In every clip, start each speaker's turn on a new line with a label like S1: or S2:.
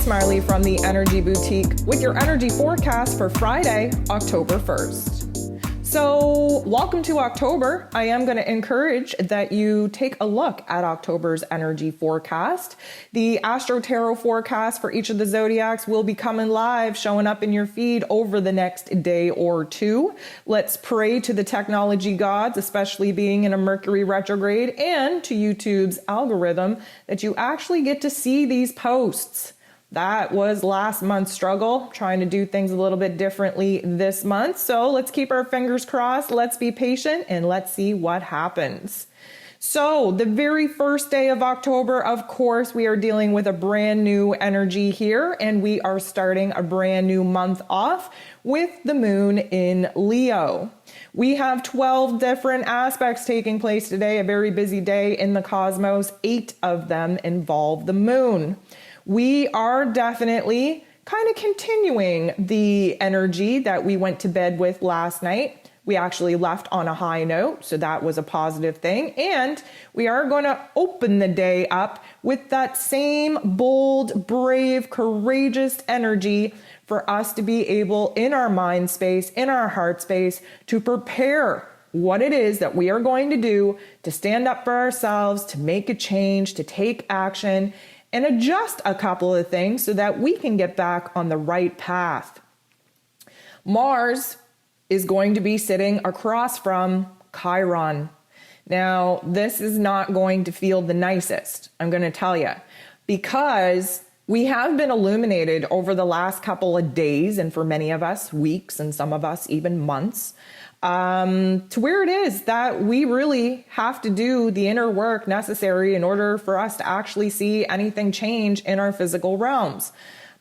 S1: Smiley from the Energy Boutique with your energy forecast for Friday, October 1st. So welcome to October. I am going to encourage that you take a look at October's energy forecast. The Astro Tarot forecast for each of the zodiacs will be coming live, showing up in your feed over the next day or two. Let's pray to the technology gods, especially being in a Mercury retrograde, and to YouTube's algorithm that you actually get to see these posts. That was last month's struggle, trying to do things a little bit differently this month. So let's keep our fingers crossed, let's be patient, and let's see what happens. So the very first day of October, of course, we are dealing with a brand new energy here, and we are starting a brand new month off with the moon in Leo. We have 12 different aspects taking place today, a very busy day in the cosmos. 8 of them involve the moon. We are definitely kind of continuing the energy that we went to bed with last night. We actually left on a high note, so that was a positive thing. And we are going to open the day up with that same bold, brave, courageous energy for us to be able, in our mind space, in our heart space, to prepare what it is that we are going to do to stand up for ourselves, to make a change, to take action, and adjust a couple of things so that we can get back on the right path. Mars is going to be sitting across from Chiron. Now, this is not going to feel the nicest, I'm going to tell you, because we have been illuminated over the last couple of days, and for many of us, weeks, and some of us even months, to where it is that we really have to do the inner work necessary in order for us to actually see anything change in our physical realms.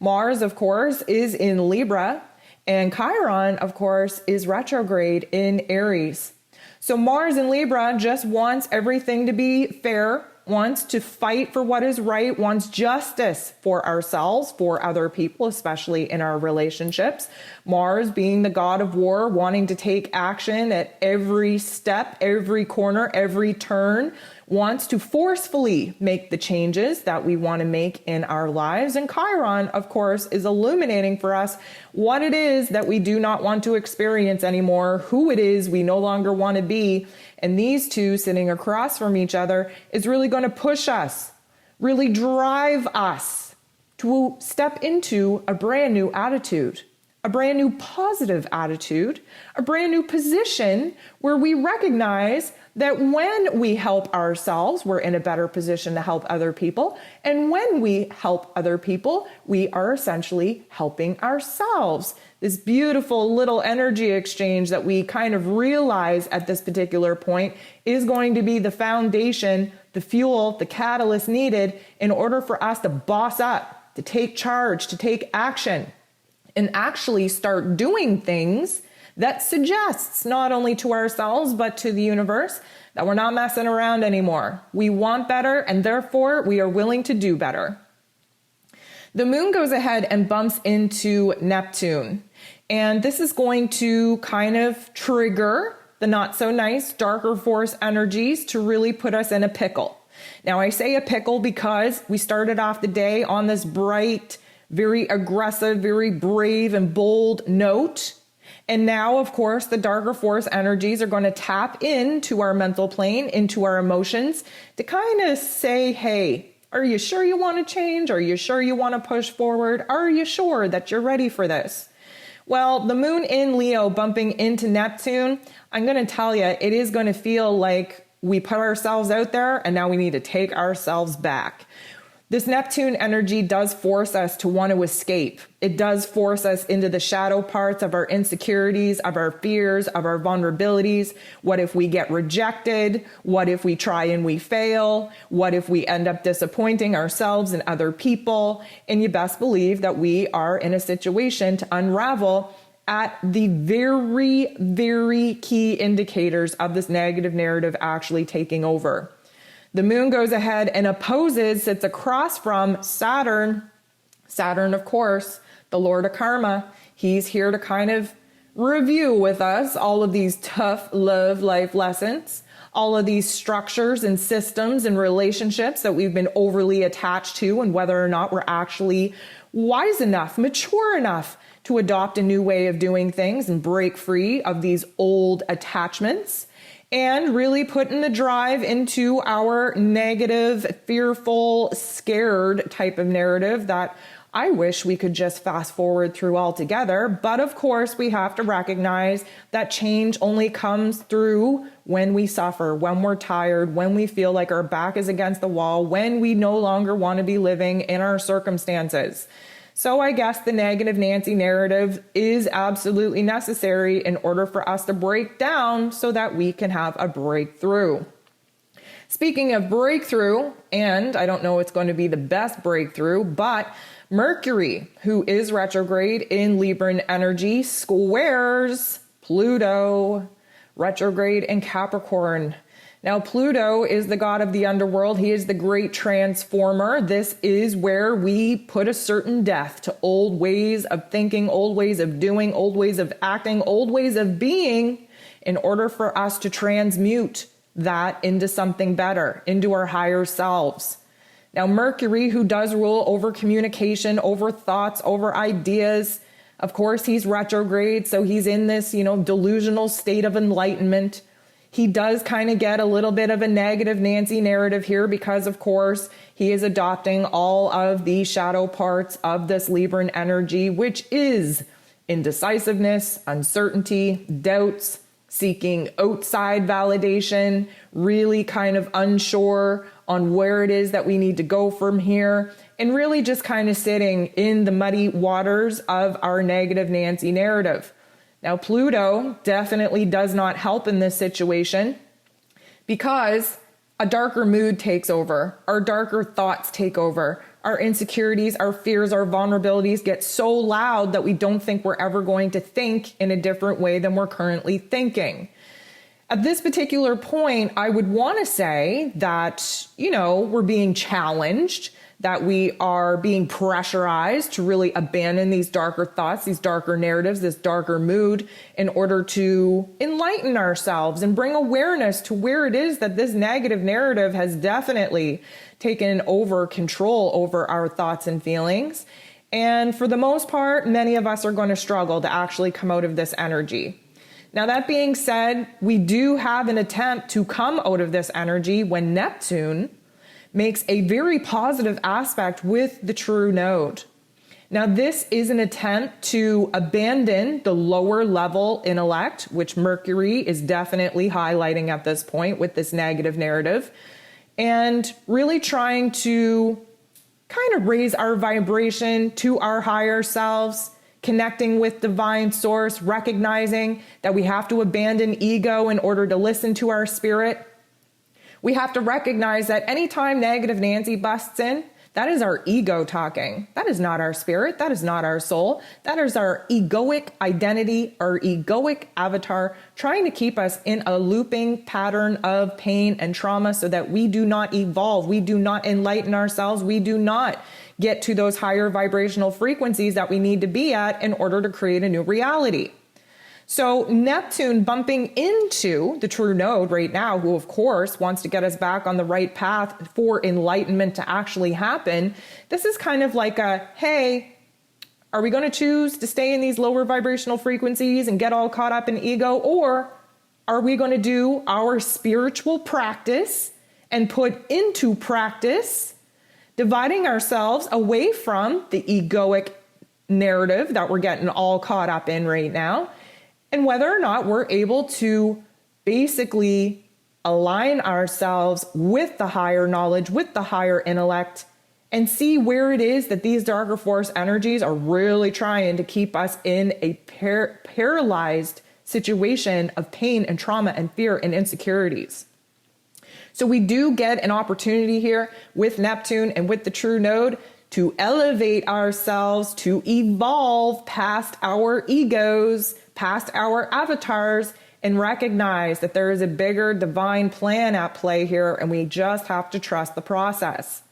S1: Mars, of course, is in Libra, and Chiron, of course, is retrograde in Aries. So Mars in Libra just wants everything to be fair, wants to fight for what is right, wants justice for ourselves, for other people, especially in our relationships. Mars being the god of war, wanting to take action at every step, every corner, every turn, wants to forcefully make the changes that we want to make in our lives. And Chiron, of course, is illuminating for us what it is that we do not want to experience anymore, who it is we no longer want to be. And these two sitting across from each other is really going to push us, really drive us to step into a brand new attitude, a brand new positive attitude, a brand new position where we recognize that when we help ourselves, we're in a better position to help other people. And when we help other people, we are essentially helping ourselves. This beautiful little energy exchange that we kind of realize at this particular point is going to be the foundation, the fuel, the catalyst needed in order for us to boss up, to take charge, to take action, and actually start doing things that suggests not only to ourselves, but to the universe that we're not messing around anymore. We want better, and therefore we are willing to do better. The moon goes ahead and bumps into Neptune, and this is going to kind of trigger the not so nice darker force energies to really put us in a pickle. Now I say a pickle because we started off the day on this bright, very aggressive, very brave and bold note. And now, of course, the darker force energies are going to tap into our mental plane, into our emotions to kind of say, hey, are you sure you want to change? Are you sure you want to push forward? Are you sure that you're ready for this? Well, the moon in Leo bumping into Neptune, I'm going to tell you, it is going to feel like we put ourselves out there and now we need to take ourselves back. This Neptune energy does force us to want to escape. It does force us into the shadow parts of our insecurities, of our fears, of our vulnerabilities. What if we get rejected? What if we try and we fail? What if we end up disappointing ourselves and other people? And you best believe that we are in a situation to unravel at the very, very key indicators of this negative narrative actually taking over. The moon goes ahead and opposes, sits across from Saturn. Saturn, of course, the Lord of Karma. He's here to kind of review with us all of these tough love life lessons, all of these structures and systems and relationships that we've been overly attached to, and whether or not we're actually wise enough, mature enough to adopt a new way of doing things and break free of these old attachments, and really putting the drive into our negative, fearful, scared type of narrative that I wish we could just fast forward through altogether. But of course, we have to recognize that change only comes through when we suffer, when we're tired, when we feel like our back is against the wall, when we no longer want to be living in our circumstances. So I guess the negative Nancy narrative is absolutely necessary in order for us to break down so that we can have a breakthrough. Speaking of breakthrough, and I don't know it's going to be the best breakthrough, but Mercury, who is retrograde in Libran energy, squares Pluto, retrograde in Capricorn. Now, Pluto is the god of the underworld. He is the great transformer. This is where we put a certain death to old ways of thinking, old ways of doing, old ways of acting, old ways of being in order for us to transmute that into something better, into our higher selves. Now, Mercury, who does rule over communication, over thoughts, over ideas, of course, he's retrograde, so he's in this, delusional state of enlightenment. He does kind of get a little bit of a negative Nancy narrative here because, of course, he is adopting all of the shadow parts of this Libran energy, which is indecisiveness, uncertainty, doubts, seeking outside validation, really kind of unsure on where it is that we need to go from here, and really just kind of sitting in the muddy waters of our negative Nancy narrative. Now, Pluto definitely does not help in this situation because a darker mood takes over. Our darker thoughts take over. Our insecurities, our fears, our vulnerabilities get so loud that we don't think we're ever going to think in a different way than we're currently thinking. At this particular point, I would want to say that, we're being challenged, that we are being pressurized to really abandon these darker thoughts, these darker narratives, this darker mood in order to enlighten ourselves and bring awareness to where it is that this negative narrative has definitely taken over control over our thoughts and feelings. And for the most part, many of us are going to struggle to actually come out of this energy. Now, that being said, we do have an attempt to come out of this energy when Neptune makes a very positive aspect with the true node. Now, this is an attempt to abandon the lower level intellect, which Mercury is definitely highlighting at this point with this negative narrative, and really trying to kind of raise our vibration to our higher selves, connecting with divine source, recognizing that we have to abandon ego in order to listen to our spirit. We have to recognize that anytime negative Nancy busts in, that is our ego talking. That is not our spirit. That is not our soul. That is our egoic identity, our egoic avatar, trying to keep us in a looping pattern of pain and trauma so that we do not evolve. We do not enlighten ourselves. We do not get to those higher vibrational frequencies that we need to be at in order to create a new reality. So Neptune bumping into the true node right now, who of course wants to get us back on the right path for enlightenment to actually happen. This is kind of like a, hey, are we going to choose to stay in these lower vibrational frequencies and get all caught up in ego? Or are we going to do our spiritual practice and put into practice, dividing ourselves away from the egoic narrative that we're getting all caught up in right now, and whether or not we're able to basically align ourselves with the higher knowledge, with the higher intellect, and see where it is that these darker force energies are really trying to keep us in a paralyzed situation of pain and trauma and fear and insecurities. So we do get an opportunity here with Neptune and with the true node to elevate ourselves, to evolve past our egos, past our avatars, and recognize that there is a bigger divine plan at play here, and we just have to trust the process.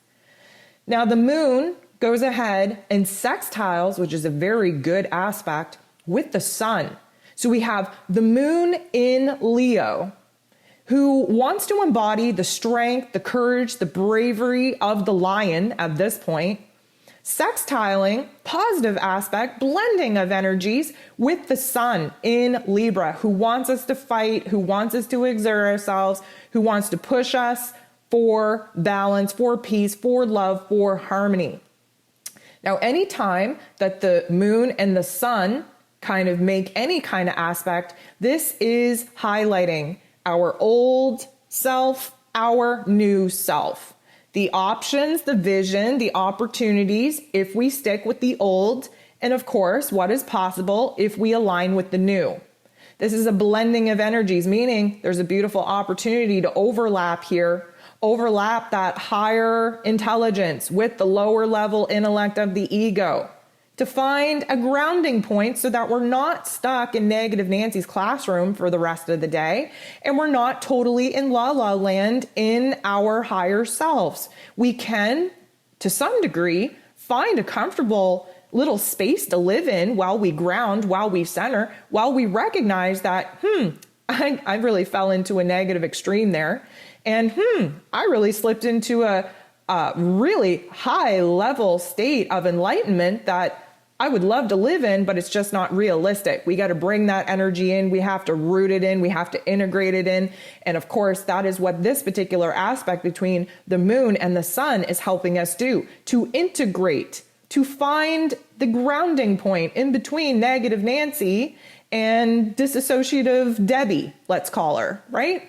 S1: Now, the moon goes ahead and sextiles, which is a very good aspect, with the sun. So we have the moon in Leo, who wants to embody the strength, the courage, the bravery of the lion at this point, Sextiling, positive aspect, blending of energies with the sun in Libra, who wants us to fight, who wants us to exert ourselves, who wants to push us for balance, for peace, for love, for harmony. Now, anytime that the moon and the sun kind of make any kind of aspect, this is highlighting our old self, our new self. The options, the vision, the opportunities if we stick with the old, and of course, what is possible if we align with the new. This is a blending of energies, meaning there's a beautiful opportunity to overlap here, overlap that higher intelligence with the lower level intellect of the ego, to find a grounding point so that we're not stuck in negative Nancy's classroom for the rest of the day, and we're not totally in la-la land in our higher selves. We can, to some degree, find a comfortable little space to live in while we ground, while we center, while we recognize that, I really fell into a negative extreme there, and I really slipped into a really high level state of enlightenment that I would love to live in, but it's just not realistic. We got to bring that energy in. We have to root it in. We have to integrate it in. And of course, that is what this particular aspect between the moon and the sun is helping us do, to integrate, to find the grounding point in between negative Nancy and disassociative Debbie, let's call her, right?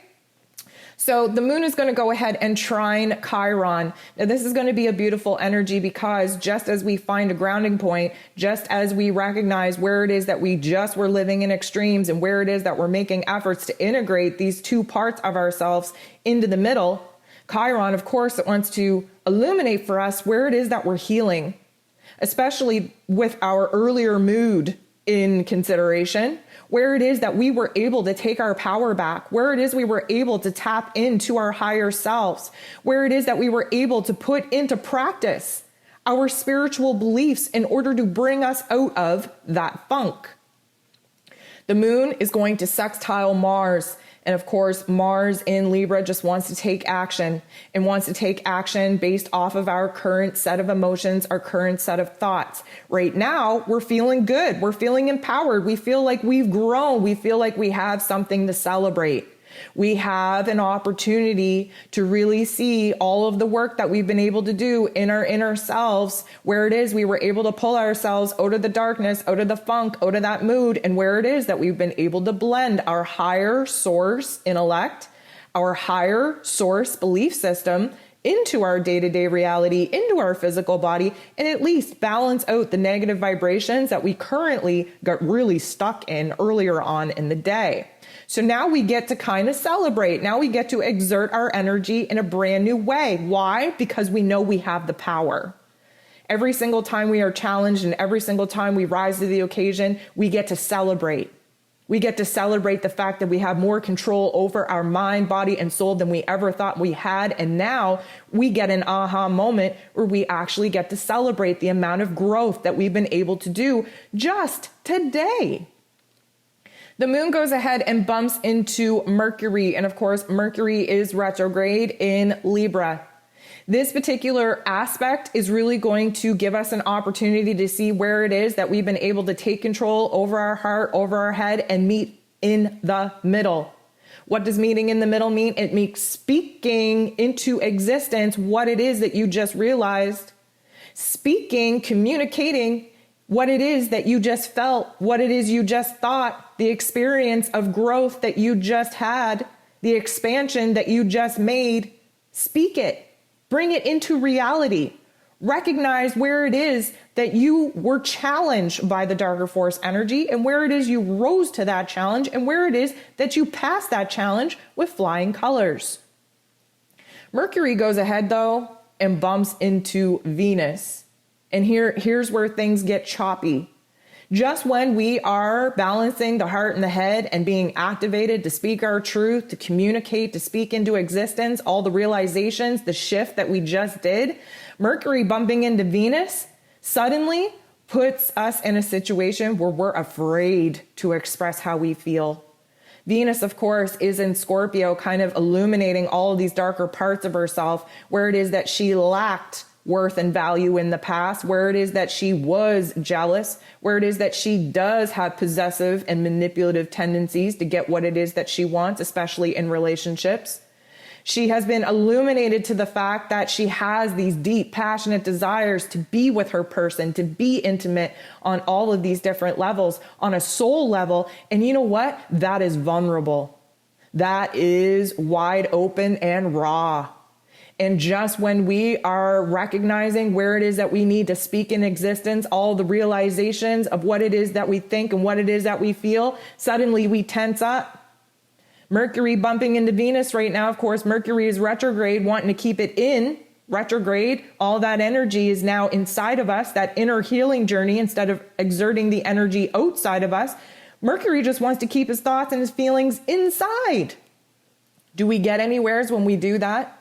S1: So the moon is going to go ahead and trine Chiron. Now this is going to be a beautiful energy because just as we find a grounding point, just as we recognize where it is that we just were living in extremes and where it is that we're making efforts to integrate these two parts of ourselves into the middle, Chiron, of course, it wants to illuminate for us where it is that we're healing, especially with our earlier mood in consideration, where it is that we were able to take our power back, where it is we were able to tap into our higher selves, where it is that we were able to put into practice our spiritual beliefs in order to bring us out of that funk. The moon is going to sextile Mars. And of course, Mars in Libra just wants to take action and wants to take action based off of our current set of emotions, our current set of thoughts. Right now, we're feeling good. We're feeling empowered. We feel like we've grown. We feel like we have something to celebrate. We have an opportunity to really see all of the work that we've been able to do in our inner selves, where it is we were able to pull ourselves out of the darkness, out of the funk, out of that mood, and where it is that we've been able to blend our higher source intellect, our higher source belief system into our day-to-day reality, into our physical body, and at least balance out the negative vibrations that we currently got really stuck in earlier on in the day. So now we get to kind of celebrate. Now we get to exert our energy in a brand new way. Why? Because we know we have the power. Every single time we are challenged and every single time we rise to the occasion, we get to celebrate. We get to celebrate the fact that we have more control over our mind, body, and soul than we ever thought we had. And now we get an aha moment where we actually get to celebrate the amount of growth that we've been able to do just today. The moon goes ahead and bumps into Mercury. And of course, Mercury is retrograde in Libra. This particular aspect is really going to give us an opportunity to see where it is that we've been able to take control over our heart, over our head, and meet in the middle. What does meeting in the middle mean? It means speaking into existence what it is that you just realized. Speaking, communicating what it is that you just felt, what it is you just thought, the experience of growth that you just had, the expansion that you just made. Speak it. Bring it into reality. Recognize where it is that you were challenged by the darker force energy and where it is you rose to that challenge and where it is that you passed that challenge with flying colors. Mercury goes ahead though and bumps into Venus. And here's where things get choppy. Just when we are balancing the heart and the head and being activated to speak our truth, to communicate, to speak into existence, all the realizations, the shift that we just did, Mercury bumping into Venus suddenly puts us in a situation where we're afraid to express how we feel. Venus, of course, is in Scorpio, kind of illuminating all of these darker parts of herself, where it is that she lacked worth and value in the past, where it is that she was jealous, where it is that she does have possessive and manipulative tendencies to get what it is that she wants, especially in relationships. She has been illuminated to the fact that she has these deep, passionate desires to be with her person, to be intimate on all of these different levels, on a soul level. And you know what? That is vulnerable. That is wide open and raw. And just when we are recognizing where it is that we need to speak in existence, all the realizations of what it is that we think and what it is that we feel, suddenly we tense up. Mercury bumping into Venus right now. Of course, Mercury is retrograde, wanting to keep it in retrograde. All that energy is now inside of us, that inner healing journey, instead of exerting the energy outside of us. Mercury just wants to keep his thoughts and his feelings inside. Do we get anywheres when we do that?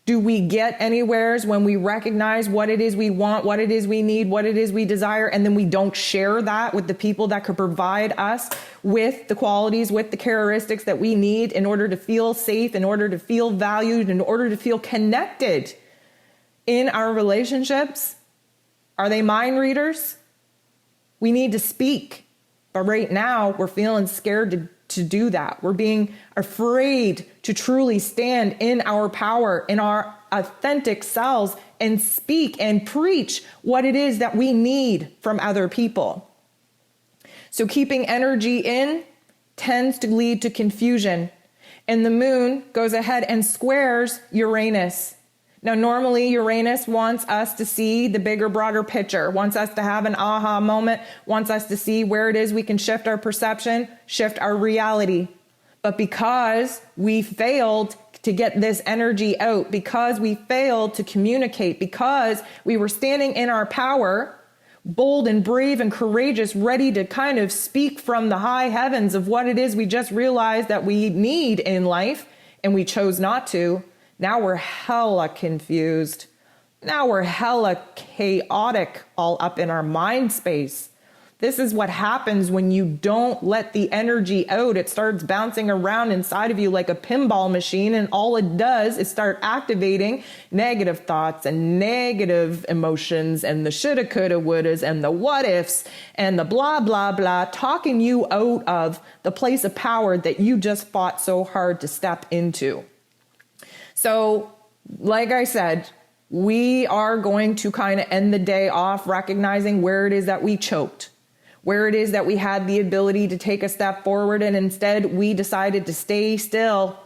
S1: Do we get anywheres when we recognize what it is we want, what it is we need, what it is we desire, and then we don't share that with the people that could provide us with the qualities, with the characteristics that we need in order to feel safe, in order to feel valued, in order to feel connected in our relationships? Are they mind readers? We need to speak. But right now, we're feeling scared to do that. We're being afraid to truly stand in our power, in our authentic selves, and speak and preach what it is that we need from other people. So keeping energy in tends to lead to confusion. And the moon goes ahead and squares Uranus. Now, normally Uranus wants us to see the bigger, broader picture, wants us to have an aha moment, wants us to see where it is we can shift our perception, shift our reality. But because we failed to get this energy out, because we failed to communicate, because we were standing in our power, bold and brave and courageous, ready to kind of speak from the high heavens of what it is we just realized that we need in life, and we chose not to. Now we're hella confused. Now we're hella chaotic all up in our mind space. This is what happens when you don't let the energy out. It starts bouncing around inside of you like a pinball machine, and all it does is start activating negative thoughts and negative emotions and the shoulda, coulda, wouldas and the what ifs and the blah, blah, blah, talking you out of the place of power that you just fought so hard to step into. So, like I said, we are going to kind of end the day off recognizing where it is that we choked, where it is that we had the ability to take a step forward and instead we decided to stay still,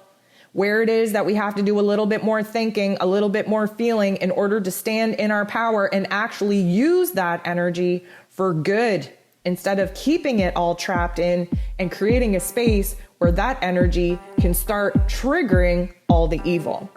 S1: where it is that we have to do a little bit more thinking, a little bit more feeling in order to stand in our power and actually use that energy for good instead of keeping it all trapped in and creating a space where that energy can start triggering all the evil.